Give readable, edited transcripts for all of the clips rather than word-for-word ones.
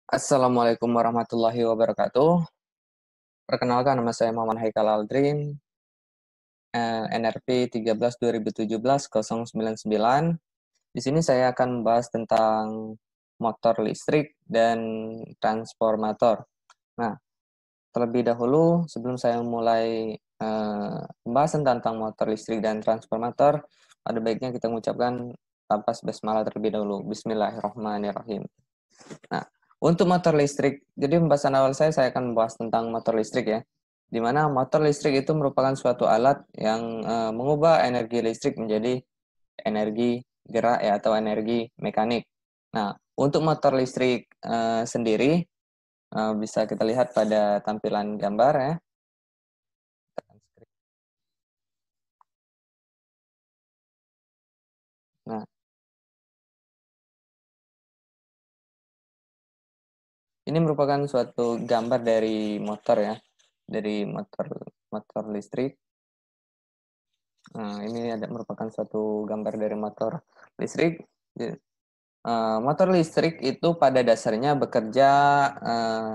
Assalamualaikum warahmatullahi wabarakatuh. Perkenalkan nama saya Muhammad Haikal Aldrin, NRP 13/2017-099. Di sini saya akan membahas tentang motor listrik dan transformator. Nah, terlebih dahulu sebelum saya mulai pembahasan tentang motor listrik dan transformator, ada baiknya kita mengucapkan lafaz basmalah terlebih dahulu. Bismillahirrahmanirrahim. Nah, untuk motor listrik, jadi pembahasan awal saya akan membahas tentang motor listrik ya. Di mana motor listrik itu merupakan suatu alat yang mengubah energi listrik menjadi energi gerak ya atau energi mekanik. Nah, untuk motor listrik sendiri bisa kita lihat pada tampilan gambar ya. Nah, ini merupakan suatu gambar dari motor ya, dari motor motor listrik. Nah, ini merupakan suatu gambar dari motor listrik. Motor listrik itu pada dasarnya bekerja,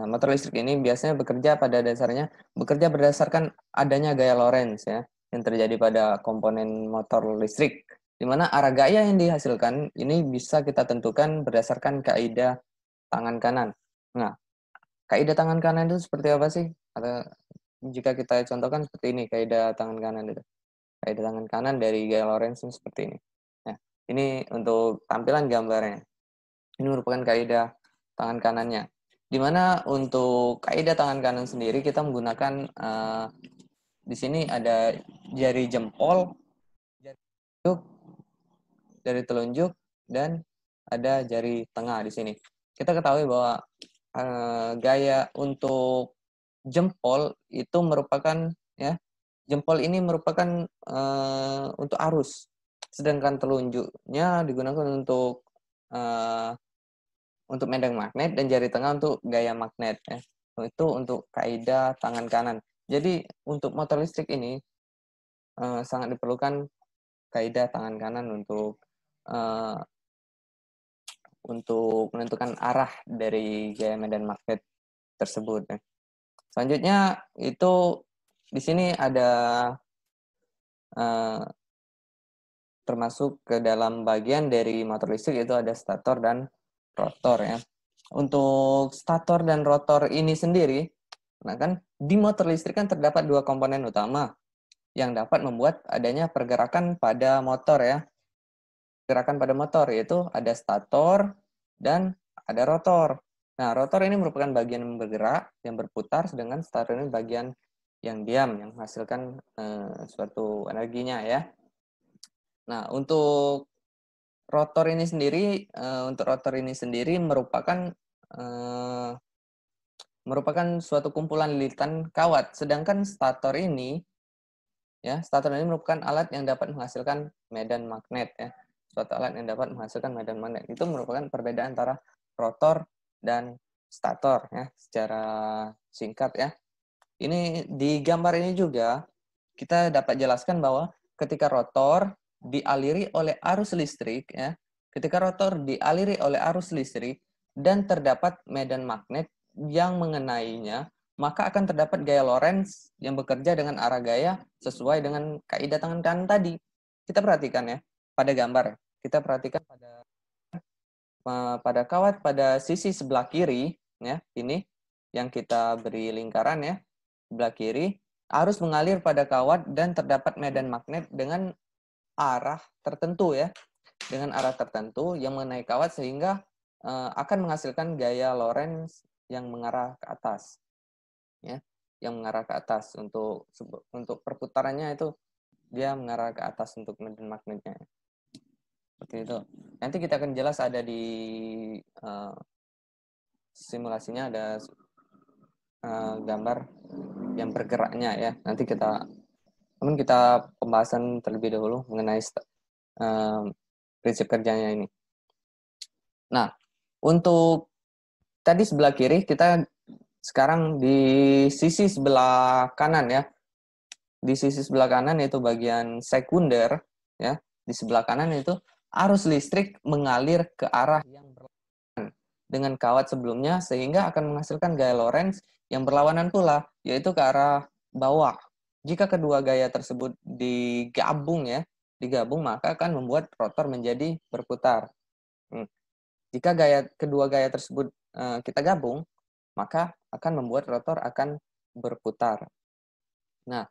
motor listrik ini biasanya bekerja pada dasarnya bekerja berdasarkan adanya gaya Lorentz ya, yang terjadi pada komponen motor listrik, di mana arah gaya yang dihasilkan ini bisa kita tentukan berdasarkan kaidah tangan kanan. Nah, kaidah tangan kanan itu seperti apa sih? Atau jika kita contohkan seperti ini, kaidah tangan kanan itu. Kaidah tangan kanan dari gaya Lorentz itu seperti ini. Nah, ini untuk tampilan gambarnya. Ini merupakan kaidah tangan kanannya. Di mana untuk kaidah tangan kanan sendiri kita menggunakan di sini ada jari jempol, jari telunjuk, dan ada jari tengah di sini. Kita ketahui bahwa gaya untuk jempol itu merupakan ya, jempol ini merupakan untuk arus, sedangkan telunjuknya digunakan untuk medan magnet dan jari tengah untuk gaya magnet ya. Itu untuk kaidah tangan kanan. Jadi untuk motor listrik ini sangat diperlukan kaidah tangan kanan uh, untuk menentukan arah dari gaya medan magnet tersebut ya. Selanjutnya itu di sini ada uh, termasuk ke dalam bagian dari motor listrik itu ada stator dan rotor ya. Untuk stator dan rotor ini sendiri, nah kan di motor listrik kan terdapat dua komponen utama yang dapat membuat adanya pergerakan pada motor ya. Gerakan pada motor yaitu ada stator dan ada rotor. Nah, rotor ini merupakan bagian yang bergerak, yang berputar, sedangkan stator ini bagian yang diam, yang menghasilkan suatu energinya ya. Nah, untuk rotor ini sendiri merupakan suatu kumpulan lilitan kawat, sedangkan stator ini merupakan alat yang dapat menghasilkan medan magnet ya. Suatu alat yang dapat menghasilkan medan magnet. Itu merupakan perbedaan antara rotor dan stator ya, secara singkat ya. Ini di gambar ini juga kita dapat jelaskan bahwa ketika rotor dialiri oleh arus listrik ya, ketika rotor dialiri oleh arus listrik dan terdapat medan magnet yang mengenainya, maka akan terdapat gaya Lorentz yang bekerja dengan arah gaya sesuai dengan kaidah tangan kanan tadi. Kita perhatikan ya pada gambar. Kita perhatikan pada kawat pada sisi sebelah kiri ya, ini yang kita beri lingkaran ya, sebelah kiri arus mengalir pada kawat dan terdapat medan magnet dengan arah tertentu ya, dengan arah tertentu yang mengenai kawat sehingga akan menghasilkan gaya Lorentz yang mengarah ke atas ya, yang mengarah ke atas untuk perputarannya itu dia mengarah ke atas untuk medan magnetnya seperti itu. Nanti kita akan jelas ada di simulasinya ada gambar yang bergeraknya ya. Nanti kita pembahasan terlebih dahulu mengenai prinsip kerjanya ini. Nah, untuk tadi sebelah kiri, kita sekarang di sisi sebelah kanan ya. Di sisi sebelah kanan yaitu bagian sekunder ya. Di sebelah kanan itu arus listrik mengalir ke arah yang berlawanan. dengan kawat sebelumnya sehingga akan menghasilkan gaya Lorentz yang berlawanan pula, yaitu ke arah bawah. Jika kedua gaya tersebut digabung maka akan membuat rotor menjadi berputar. Jika kedua gaya tersebut kita gabung, maka akan membuat rotor akan berputar. Nah,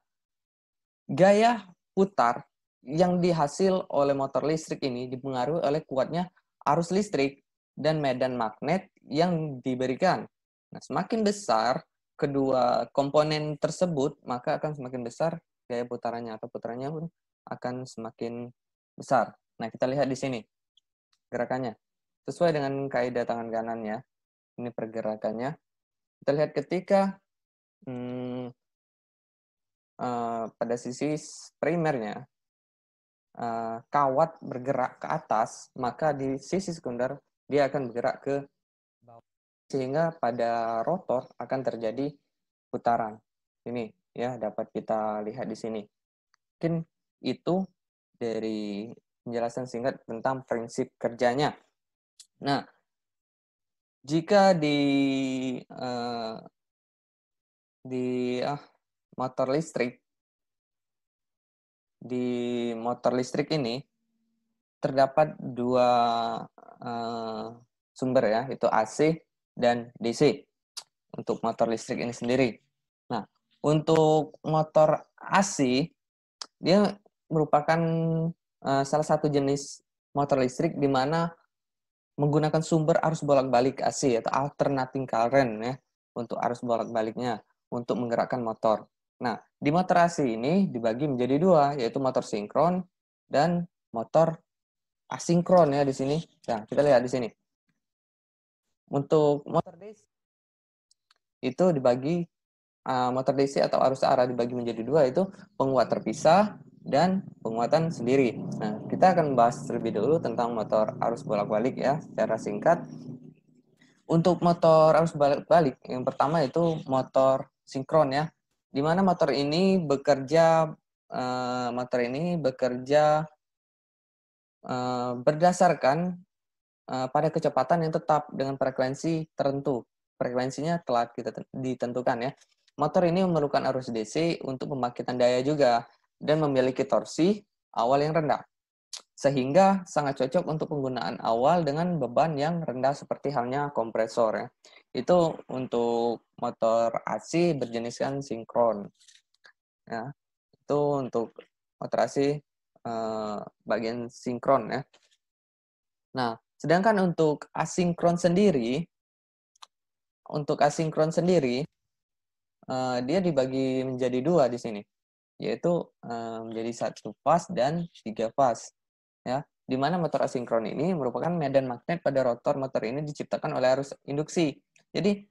gaya putar yang dihasil oleh motor listrik ini dipengaruhi oleh kuatnya arus listrik dan medan magnet yang diberikan. Nah, semakin besar kedua komponen tersebut, maka akan semakin besar gaya putarannya atau putarannya pun akan semakin besar. Nah, kita lihat di sini gerakannya. Sesuai dengan kaidah tangan kanan ya. Ini pergerakannya. Kita lihat ketika pada sisi primernya kawat bergerak ke atas, maka di sisi sekunder dia akan bergerak ke bawah. Sehingga pada rotor akan terjadi putaran. Ini ya dapat kita lihat di sini. Mungkin itu dari penjelasan singkat tentang prinsip kerjanya. Nah, jika di motor listrik ini terdapat dua sumber ya, itu AC dan DC untuk motor listrik ini sendiri. Nah, untuk motor AC dia merupakan salah satu jenis motor listrik di mana menggunakan sumber arus bolak-balik AC atau alternating current ya untuk arus bolak-baliknya untuk menggerakkan motor. Nah, di motor AC ini dibagi menjadi dua, yaitu motor sinkron dan motor asinkron ya di sini. Nah, kita lihat di sini. Untuk motor DC itu dibagi motor DC atau arus arah dibagi menjadi dua, yaitu penguat terpisah dan penguatan sendiri. Nah, kita akan bahas terlebih dahulu tentang motor arus bolak-balik ya secara singkat. Untuk motor arus balik yang pertama itu motor sinkron ya, di mana motor ini bekerja berdasarkan pada kecepatan yang tetap dengan frekuensi tertentu. Frekuensinya telah ditentukan ya. Motor ini memerlukan arus DC untuk pembangkitan daya juga dan memiliki torsi awal yang rendah. Sehingga sangat cocok untuk penggunaan awal dengan beban yang rendah seperti halnya kompresor ya. Itu untuk motor AC berjeniskan sinkron. Ya. Itu untuk motor AC bagian sinkron ya. Nah, sedangkan untuk asinkron sendiri dia dibagi menjadi dua di sini, yaitu menjadi 1 fase dan 3 fase. Ya, di mana motor asinkron ini merupakan medan magnet pada rotor motor ini diciptakan oleh arus induksi. Jadi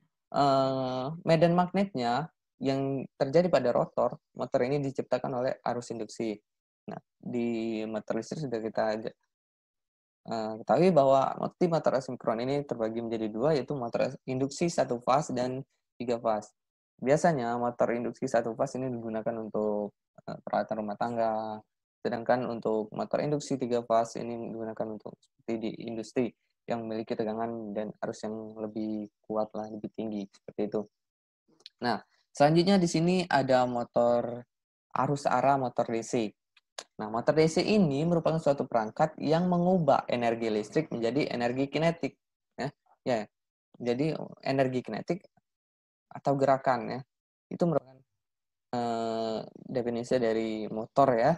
medan magnetnya yang terjadi pada rotor motor ini diciptakan oleh arus induksi. Nah, di motor listrik sudah kita ketahui bahwa motor asinkron ini terbagi menjadi dua, yaitu motor induksi 1 fase dan 3 fase. Biasanya motor induksi 1 fase ini digunakan untuk peralatan rumah tangga, sedangkan untuk motor induksi 3 fase ini digunakan untuk seperti di industri yang memiliki tegangan dan arus yang lebih kuat lah, lebih tinggi seperti itu. Nah, selanjutnya di sini ada motor arus arah motor DC. Nah, motor DC ini merupakan suatu perangkat yang mengubah energi listrik menjadi energi kinetik. Ya, jadi energi kinetik atau gerakan ya, itu merupakan definisi dari motor ya.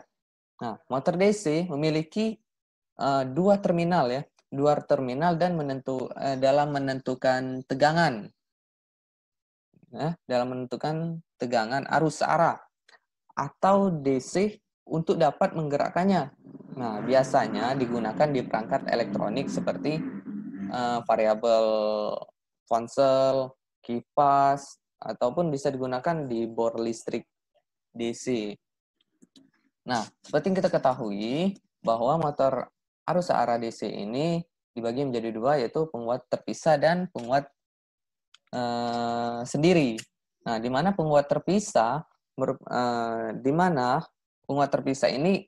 Nah, motor DC memiliki dua terminal dan dalam menentukan tegangan. Dalam menentukan tegangan arus arah atau DC untuk dapat menggerakkannya. Nah, biasanya digunakan di perangkat elektronik seperti variabel ponsel, kipas, ataupun bisa digunakan di bor listrik DC. Nah, seperti yang kita ketahui bahwa motor arus arah DC ini dibagi menjadi dua, yaitu penguat terpisah dan penguat sendiri. Nah, di mana penguat terpisah ini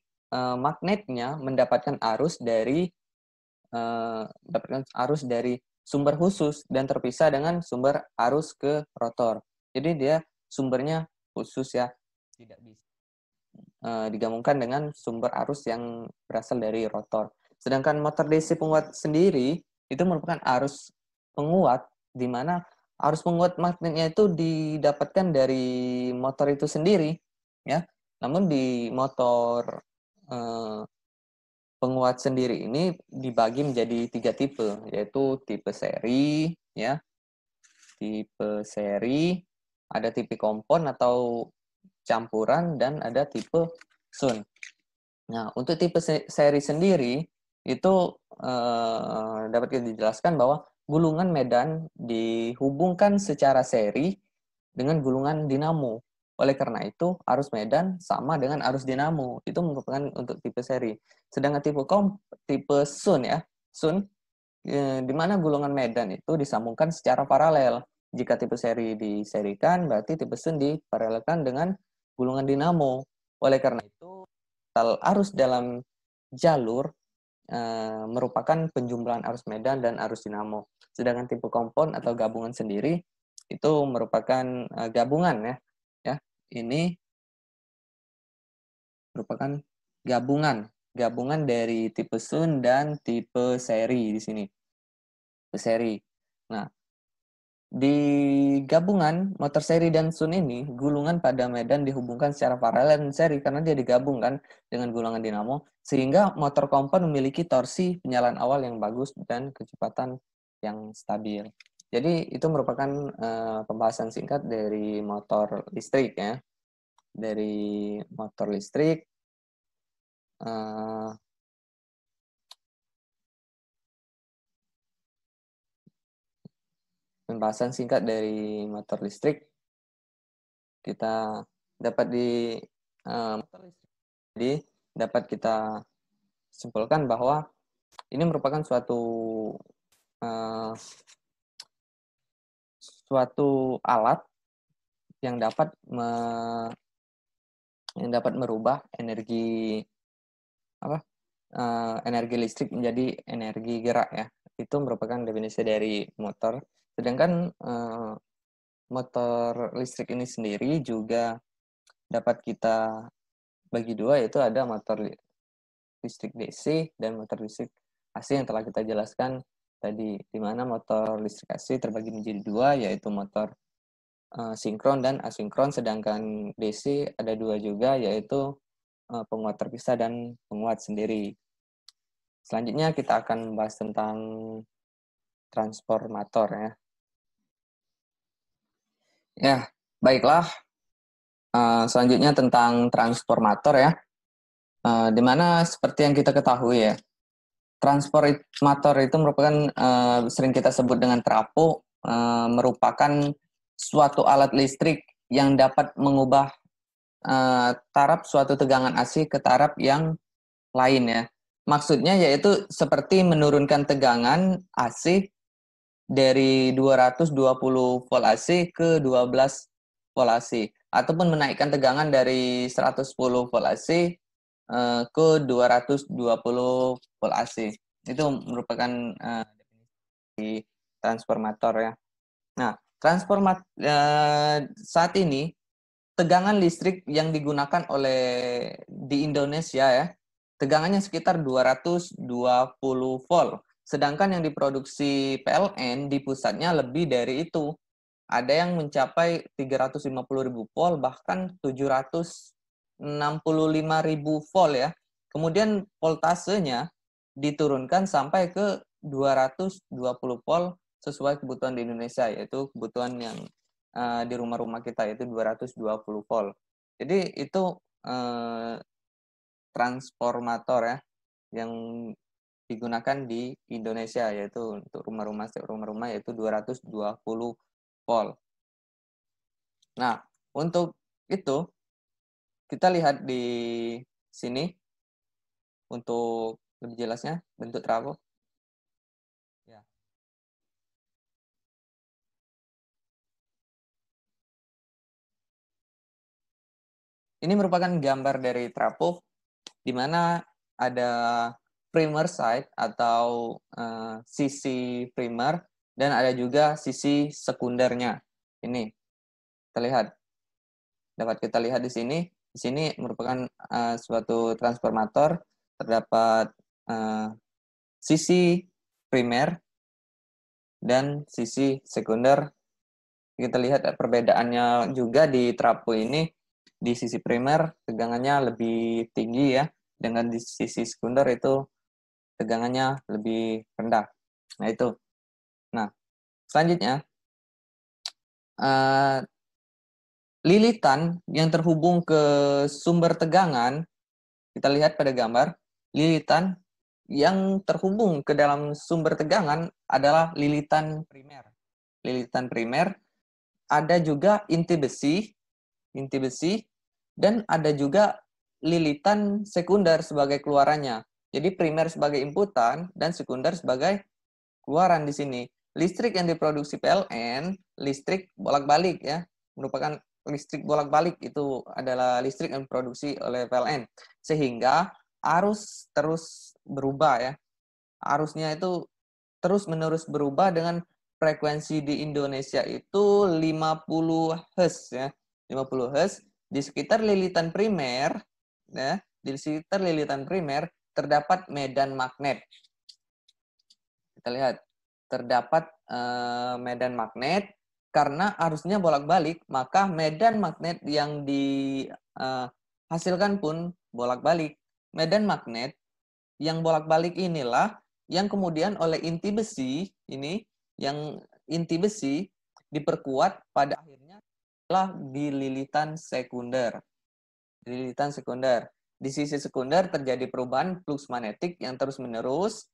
magnetnya mendapatkan arus dari sumber khusus dan terpisah dengan sumber arus ke rotor. Jadi dia sumbernya khusus ya, tidak bisa digabungkan dengan sumber arus yang berasal dari rotor. Sedangkan motor DC penguat sendiri itu merupakan arus penguat, di mana arus penguat magnetnya itu didapatkan dari motor itu sendiri, ya. Namun di motor penguat sendiri ini dibagi menjadi 3 tipe, yaitu tipe seri, ya, tipe seri, ada tipe kompon atau campuran, dan ada tipe sun. Nah, untuk tipe seri sendiri itu dapat kita dijelaskan bahwa gulungan medan dihubungkan secara seri dengan gulungan dinamo. Oleh karena itu, arus medan sama dengan arus dinamo. Itu merupakan untuk tipe seri. Sedangkan tipe sun ya, sun di mana gulungan medan itu disambungkan secara paralel. Jika tipe seri diserikan, berarti tipe sun diparalelkan dengan gulungan dinamo. Oleh karena itu, arus dalam jalur merupakan penjumlahan arus medan dan arus dinamo. Sedangkan tipe kompon atau gabungan sendiri itu merupakan gabungan ya. Ya, ini merupakan gabungan dari tipe sun dan tipe seri di sini. Tipe seri. Nah, di gabungan motor seri dan sun ini, gulungan pada medan dihubungkan secara paralel dan seri karena dia digabungkan dengan gulungan dinamo, sehingga motor kompon memiliki torsi penyalaan awal yang bagus dan kecepatan yang stabil. Jadi itu merupakan pembahasan singkat dari motor listrik ya. Dari motor listrik, pembahasan singkat dari motor listrik kita dapat motor listrik. Jadi dapat kita simpulkan bahwa ini merupakan suatu alat yang dapat merubah energi energi listrik menjadi energi gerak ya. Itu merupakan definisi dari motor. Sedangkan motor listrik ini sendiri juga dapat kita bagi dua, yaitu ada motor listrik DC dan motor listrik AC yang telah kita jelaskan tadi, di mana motor listrik AC terbagi menjadi dua, yaitu motor sinkron dan asinkron, sedangkan DC ada dua juga, yaitu penguat terpisah dan penguat sendiri. Selanjutnya kita akan membahas tentang transformator ya. Ya, baiklah. Selanjutnya tentang transformator ya. Di mana seperti yang kita ketahui ya, transformator itu merupakan sering kita sebut dengan trafo, merupakan suatu alat listrik yang dapat mengubah taraf suatu tegangan AC ke taraf yang lain ya. Maksudnya yaitu seperti menurunkan tegangan AC dari 220 volt AC ke 12 volt AC, ataupun menaikkan tegangan dari 110 volt AC ke 220 volt AC. Itu merupakan definisi transformator ya. Nah, saat ini tegangan listrik yang digunakan di Indonesia ya, tegangannya sekitar 220 volt. Sedangkan yang diproduksi PLN di pusatnya lebih dari itu. Ada yang mencapai 350.000 volt, bahkan 765.000 volt ya. Kemudian voltasenya diturunkan sampai ke 220 volt sesuai kebutuhan di Indonesia, yaitu kebutuhan yang di rumah-rumah kita, yaitu 220 volt. Jadi itu transformator ya yang digunakan di Indonesia, yaitu untuk rumah-rumah yaitu 220 volt. Nah, untuk itu kita lihat di sini untuk lebih jelasnya bentuk trafo. Ya. Ini merupakan gambar dari trafo di mana ada primer side atau sisi primer dan ada juga sisi sekundernya. Ini terlihat, dapat kita lihat di sini. Di sini merupakan suatu transformator, terdapat sisi primer dan sisi sekunder. Kita lihat perbedaannya juga di trafo ini. Di sisi primer tegangannya lebih tinggi ya, dengan di sisi sekunder itu tegangannya lebih rendah. Nah itu. Nah selanjutnya lilitan yang terhubung ke sumber tegangan, kita lihat pada gambar, lilitan yang terhubung ke dalam sumber tegangan adalah lilitan primer. Lilitan primer, ada juga inti besi, dan ada juga lilitan sekunder sebagai keluarannya. Jadi primer sebagai inputan dan sekunder sebagai keluaran di sini. Listrik yang diproduksi PLN, listrik bolak-balik ya, merupakan listrik bolak-balik, itu adalah listrik yang diproduksi oleh PLN. Sehingga arus terus berubah ya. Arusnya itu terus-menerus berubah dengan frekuensi di Indonesia itu 50 Hz ya. 50 Hz di sekitar lilitan primer ya, di sekitar lilitan primer terdapat medan magnet. Kita lihat terdapat medan magnet. Karena arusnya bolak-balik, maka medan magnet yang dihasilkan pun bolak-balik. Medan magnet yang bolak-balik inilah yang kemudian oleh inti besi ini, yang inti besi diperkuat pada akhirnya adalah di lilitan sekunder. Di lilitan sekunder. Di sisi sekunder terjadi perubahan flux magnetik yang terus-menerus.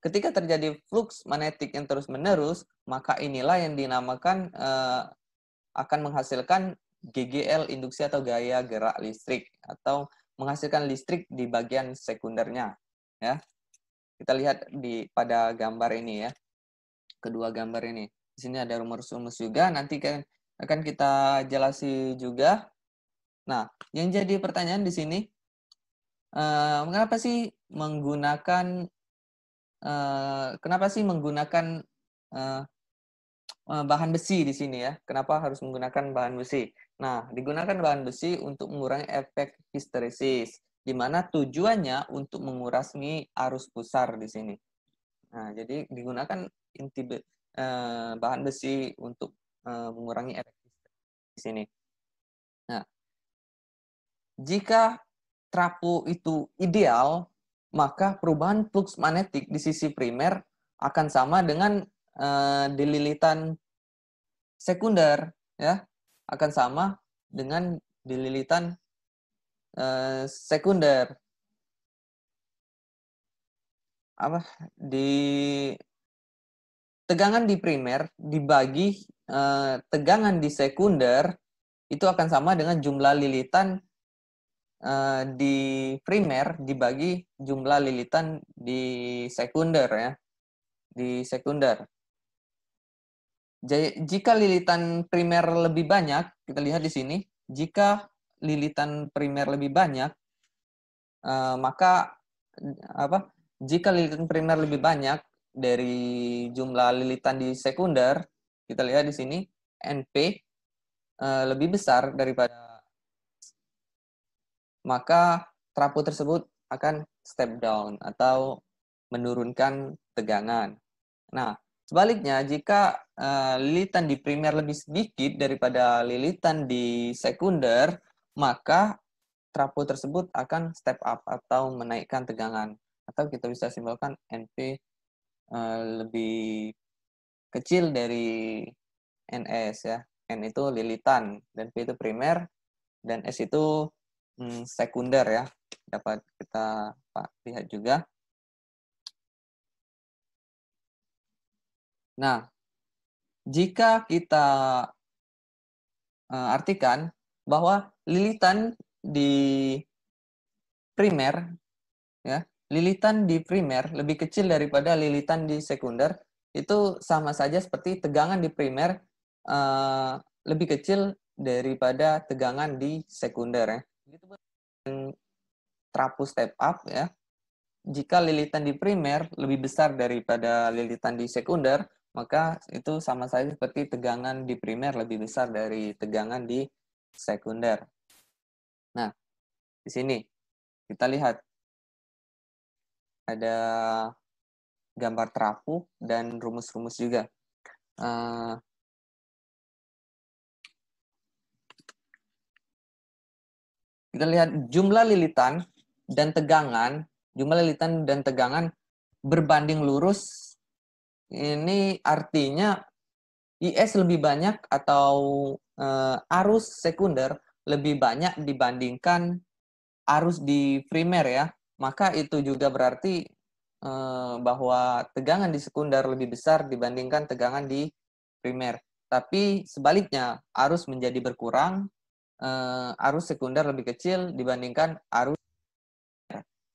Ketika terjadi flux magnetik yang terus-menerus, maka inilah yang dinamakan akan menghasilkan GGL, induksi atau gaya gerak listrik, atau menghasilkan listrik di bagian sekundernya. Ya, kita lihat pada gambar ini ya, kedua gambar ini. Di sini ada rumus-rumus juga, nanti akan kita jelasi juga. Nah, yang jadi pertanyaan di sini, kenapa sih menggunakan bahan besi di sini ya? Kenapa harus menggunakan bahan besi? Nah, digunakan bahan besi untuk mengurangi efek histeresis, di mana tujuannya untuk mengurangi arus pusar di sini. Nah, jadi digunakan bahan besi untuk mengurangi efek histeresis di sini. Nah, jika trafo itu ideal, maka perubahan flux magnetik di sisi primer akan sama dengan di lilitan sekunder ya, akan sama dengan di lilitan sekunder. Di tegangan di primer dibagi tegangan di sekunder itu akan sama dengan jumlah lilitan di primer dibagi jumlah lilitan di sekunder ya, di sekunder. Jika lilitan primer lebih banyak, kita lihat di sini, jika lilitan primer lebih banyak, maka jika lilitan primer lebih banyak dari jumlah lilitan di sekunder, kita lihat di sini NP lebih besar daripada, maka trafo tersebut akan step down atau menurunkan tegangan. Nah, sebaliknya, jika lilitan di primer lebih sedikit daripada lilitan di sekunder, maka trafo tersebut akan step up atau menaikkan tegangan. Atau kita bisa simpulkan NP lebih kecil dari NS ya. N itu lilitan, dan P itu primer, dan S itu sekunder ya. Dapat kita lihat juga. Nah, jika kita artikan bahwa lilitan di primer ya, lilitan di primer lebih kecil daripada lilitan di sekunder, itu sama saja seperti tegangan di primer lebih kecil daripada tegangan di sekunder ya. Begitu trafo step up ya. jika lilitan di primer lebih besar daripada lilitan di sekunder, maka itu sama saja seperti tegangan di primer lebih besar dari tegangan di sekunder. Nah, di sini kita lihat ada gambar trafo dan rumus-rumus juga. Kita lihat jumlah lilitan dan tegangan, berbanding lurus. Ini artinya IS lebih banyak atau arus sekunder lebih banyak dibandingkan arus di primer ya. Maka itu juga berarti bahwa tegangan di sekunder lebih besar dibandingkan tegangan di primer. Tapi sebaliknya, arus menjadi berkurang, arus sekunder lebih kecil dibandingkan arus.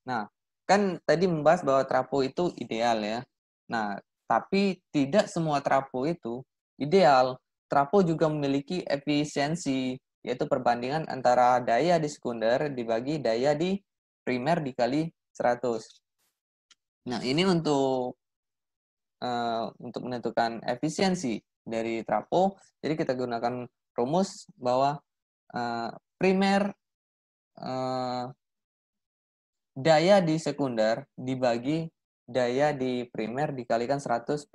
Nah, kan tadi membahas bahwa trafo itu ideal ya. Nah, tapi tidak semua trafo itu ideal. Trafo juga memiliki efisiensi, yaitu perbandingan antara daya di sekunder dibagi daya di primer dikali 100. Nah, ini untuk menentukan efisiensi dari trafo. Jadi kita gunakan rumus bahwa primer daya di sekunder dibagi daya di primer dikalikan 100%.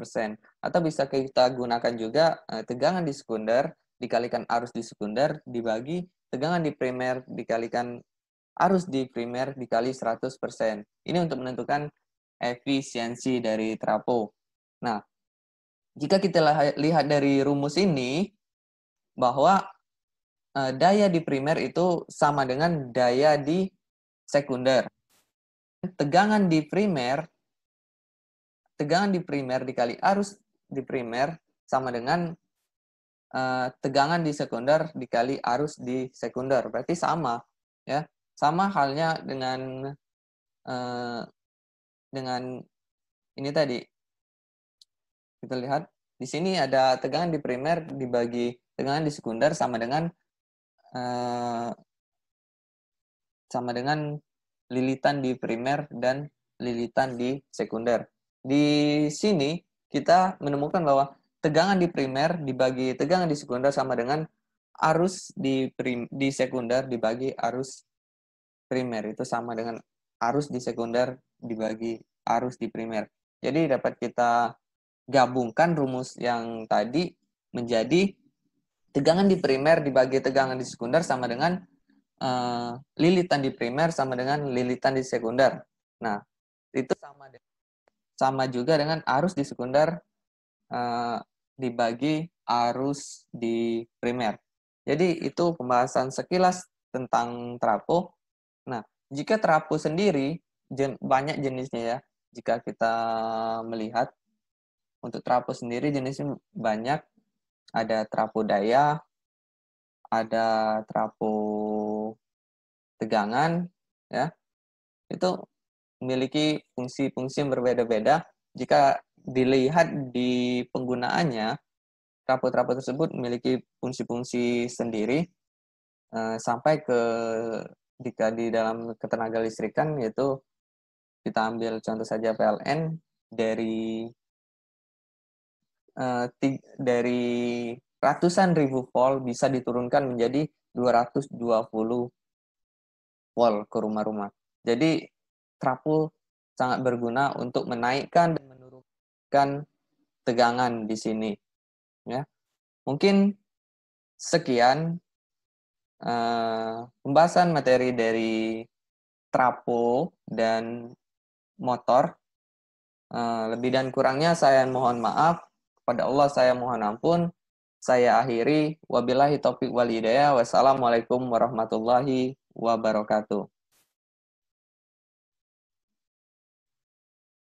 Atau bisa kita gunakan juga tegangan di sekunder dikalikan arus di sekunder dibagi tegangan di primer dikalikan arus di primer dikali 100%. Ini untuk menentukan efisiensi dari trafo. Nah, jika kita lihat dari rumus ini, bahwa daya di primer itu sama dengan daya di sekunder. Tegangan di primer dikali arus di primer sama dengan tegangan di sekunder dikali arus di sekunder. Berarti sama, ya. Sama halnya dengan ini tadi. Kita lihat di sini ada tegangan di primer dibagi tegangan di sekunder sama dengan lilitan di primer dan lilitan di sekunder. Di sini kita menemukan bahwa tegangan di primer dibagi tegangan di sekunder sama dengan arus di sekunder dibagi arus primer. Itu sama dengan arus di sekunder dibagi arus di primer. Jadi dapat kita gabungkan rumus yang tadi menjadi tegangan di primer dibagi tegangan di sekunder sama dengan lilitan di primer sama dengan lilitan di sekunder. Nah, itu sama juga dengan arus di sekunder dibagi arus di primer. Jadi itu pembahasan sekilas tentang trafo. Nah, jika trafo sendiri banyak jenisnya ya. Jika kita melihat untuk trafo sendiri jenisnya banyak. Ada trafo daya, ada trafo tegangan, ya. Itu memiliki fungsi-fungsi yang berbeda-beda. Jika dilihat di penggunaannya, trafo-trafo tersebut memiliki fungsi-fungsi sendiri sampai ke jika di dalam ketenaga listrikan, yaitu kita ambil contoh saja PLN dari ratusan ribu volt bisa diturunkan menjadi 220 volt ke rumah-rumah. Jadi trafo sangat berguna untuk menaikkan dan menurunkan tegangan di sini. Ya, mungkin sekian pembahasan materi dari trafo dan motor. Lebih dan kurangnya saya mohon maaf. Kepada Allah saya mohon ampun. Saya akhiri. Wabillahi taufiq wal hidayah. Wassalamualaikum warahmatullahi wabarakatuh.